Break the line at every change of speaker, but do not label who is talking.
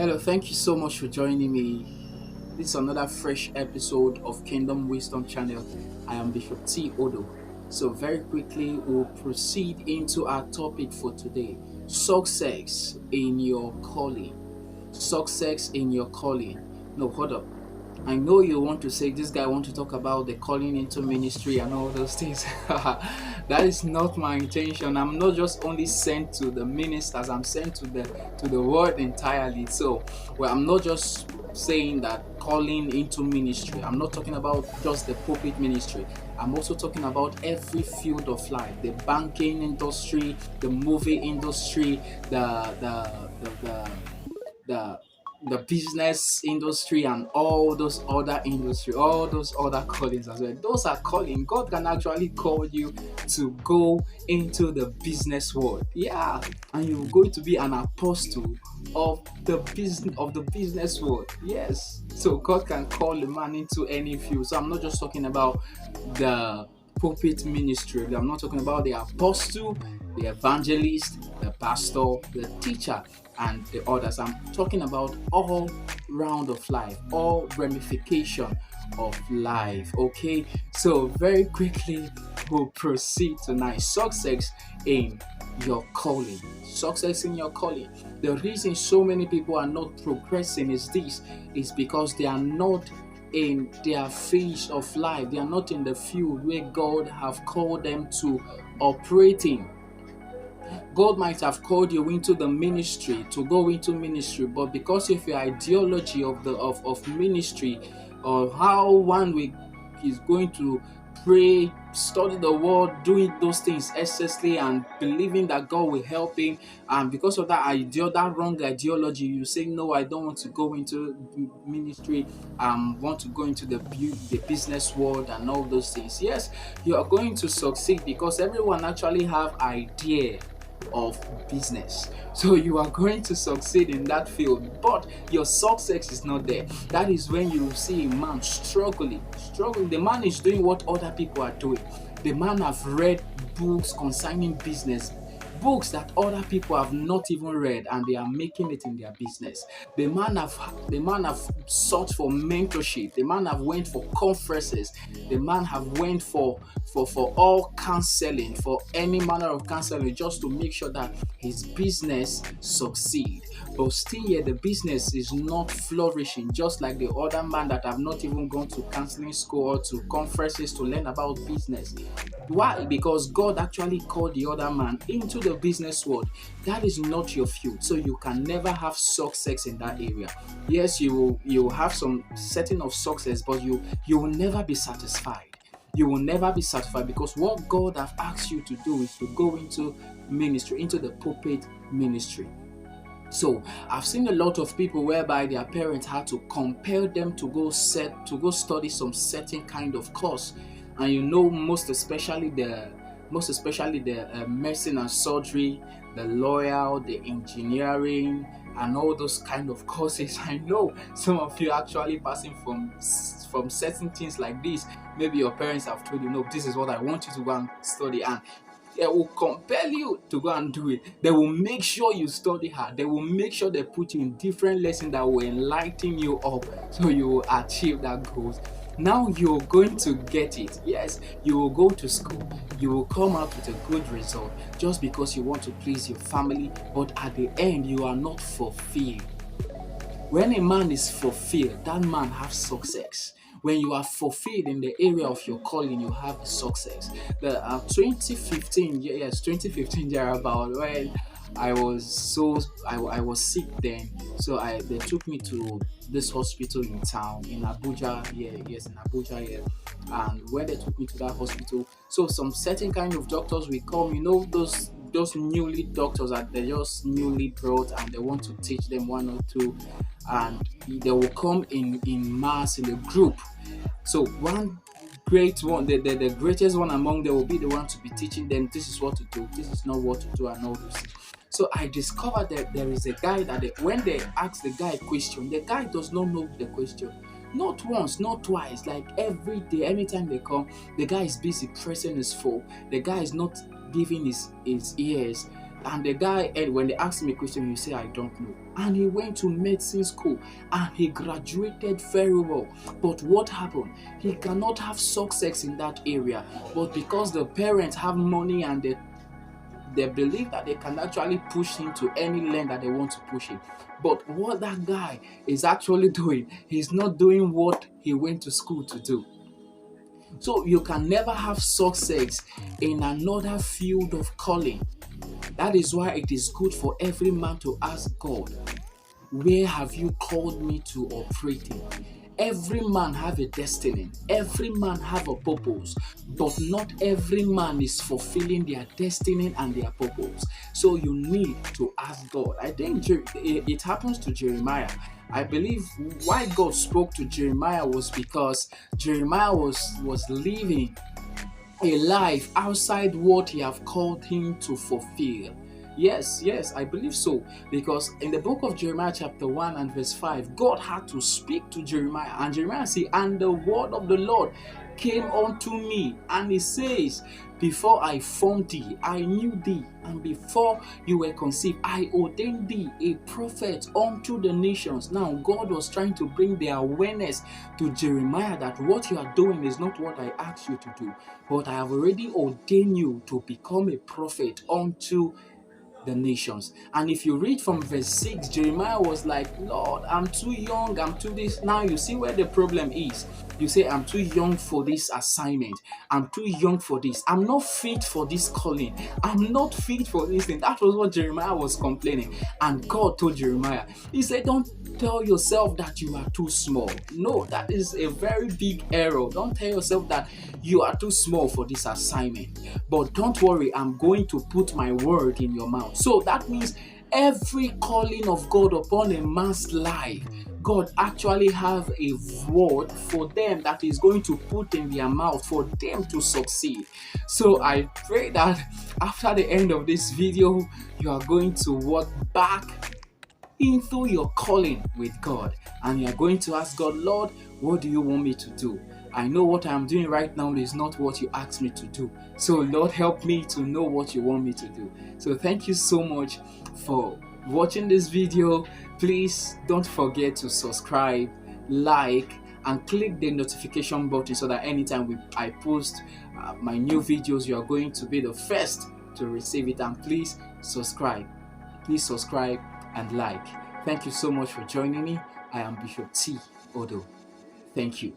Hello, thank you so much for joining me. This is another fresh episode of Kingdom Wisdom Channel. I am Bishop T. Odo. So, very quickly, we'll proceed into our topic for today: success in your calling. Success in your calling. No, hold up. I know you want to say this guy want to talk about the calling into ministry and all those things. That is not my intention. I'm not just only sent to the ministers, I'm sent to the world entirely. So, well, I'm not just saying that calling into ministry. I'm not talking about just the pulpit ministry. I'm also talking about every field of life: the banking industry, the movie industry, the the business industry, and all those other callings as well. Those are calling. God can actually call you to go into the business world. Yeah, and you're going to be an apostle of the business world. Yes. So God can call a man into any field. So I'm not just talking about the pulpit ministry. I'm not talking about the apostle, the evangelist, the pastor, the teacher, and the others. I'm talking about all round of life, all ramification of life. Okay, so very quickly we'll proceed tonight. Success in your calling. Success in your calling. The reason so many people are not progressing is because they are not in their phase of life. They are not in the field where God have called them to operate in. God might have called you into the ministry to go into ministry, but because of your ideology of ministry, or how one week is going to pray, study the word, doing those things excessively, and believing that God will help him, and because of that wrong ideology, you say, no, I don't want to go into ministry. Want to go into the business world and all those things. Yes, you are going to succeed because everyone actually have idea of business. So you are going to succeed in that field, but your success is not there. That is when you see a man struggling. The man is doing what other people are doing. The man have read books concerning business, books that other people have not even read, and they are making it in their business. The man have sought for mentorship. The man have went for conferences. The man have went for all counseling, for any manner of counseling, just to make sure that his business succeed. But still yet the business is not flourishing, just like the other man that have not even gone to counseling school or to conferences to learn about business. Why? Because God actually called the other man into the business world. That is not your field, so you can never have success in that area. Yes, you will have some setting of success, but you will never be satisfied. You will never be satisfied because what God have asked you to do is to go into ministry, into the pulpit ministry. So I've seen a lot of people whereby their parents had to compel them to go study some certain kind of course, and most especially the medicine and surgery, the lawyer, the engineering, and all those kind of courses. I know some of you actually passing from certain things like this. Maybe your parents have told you, no, this is what I want you to go and study, and they will compel you to go and do it. They will make sure you study hard. They will make sure they put you in different lessons that will enlighten you up so you will achieve that goals. Now you're going to get it. Yes, you will go to school. You will come out with a good result just because you want to please your family, but at the end you are not fulfilled. When a man is fulfilled, that man has success. When you are fulfilled in the area of your calling, you have success. The 2015, yes, 2015 thereabout, when I was sick then, so they took me to this hospital in town in Abuja. Yeah, yes, in Abuja. Yeah, and when they took me to that hospital, so some certain kind of doctors will come. You know those newly doctors that they just newly brought, and they want to teach them one or two, and they will come in mass in a group. So one great one, the greatest one among them will be the one to be teaching them, this is what to do, this is not what to do, and all those things. So I discovered that there is a guy that when they ask the guy a question, the guy does not know the question. Not once, not twice, like every day, anytime they come, the guy is busy pressing his phone. The guy is not giving his ears And the guy, and when they asked him a question, he said, I don't know. And he went to medicine school and he graduated very well. But what happened? He cannot have success in that area. But because the parents have money and they believe that they can actually push him to any lane that they want to push him. But what that guy is actually doing, he's not doing what he went to school to do. So you can never have success in another field of calling. That is why it is good for every man to ask God, where have you called me to operate in? Every man have a destiny. Every man have a purpose. But not every man is fulfilling their destiny and their purpose. So you need to ask God. I think it happens to Jeremiah. I believe why God spoke to Jeremiah was because Jeremiah was living a life outside what he have called him to fulfill. Yes, I believe so. Because in the book of Jeremiah, chapter 1 and verse 5, God had to speak to Jeremiah. And Jeremiah said, and the word of the Lord came unto me. And he says, before I formed thee, I knew thee. And before you were conceived, I ordained thee a prophet unto the nations. Now, God was trying to bring the awareness to Jeremiah that what you are doing is not what I asked you to do. But I have already ordained you to become a prophet unto the nations. And if you read from verse 6, Jeremiah was like, Lord, I'm too young, I'm too this. Now you see where the problem is. You say, I'm too young for this assignment. I'm too young for this. I'm not fit for this calling. I'm not fit for this thing. That was what Jeremiah was complaining. And God told Jeremiah, he said, don't tell yourself that you are too small. No, that is a very big error. Don't tell yourself that you are too small for this assignment. But don't worry, I'm going to put my word in your mouth. So that means every calling of God upon a man's life, God actually have a word for them that is going to put in their mouth for them to succeed. So I pray that after the end of this video, you are going to walk back into your calling with God, and you are going to ask God, Lord, what do you want me to do? I know what I'm doing right now is not what you asked me to do. So Lord, help me to know what you want me to do. So thank you so much for watching this video. Please don't forget to subscribe, like, and click the notification button so that anytime I post my new videos, you are going to be the first to receive it. And please subscribe and like. Thank you so much for joining me. I am Bishop T. Odo. Thank you.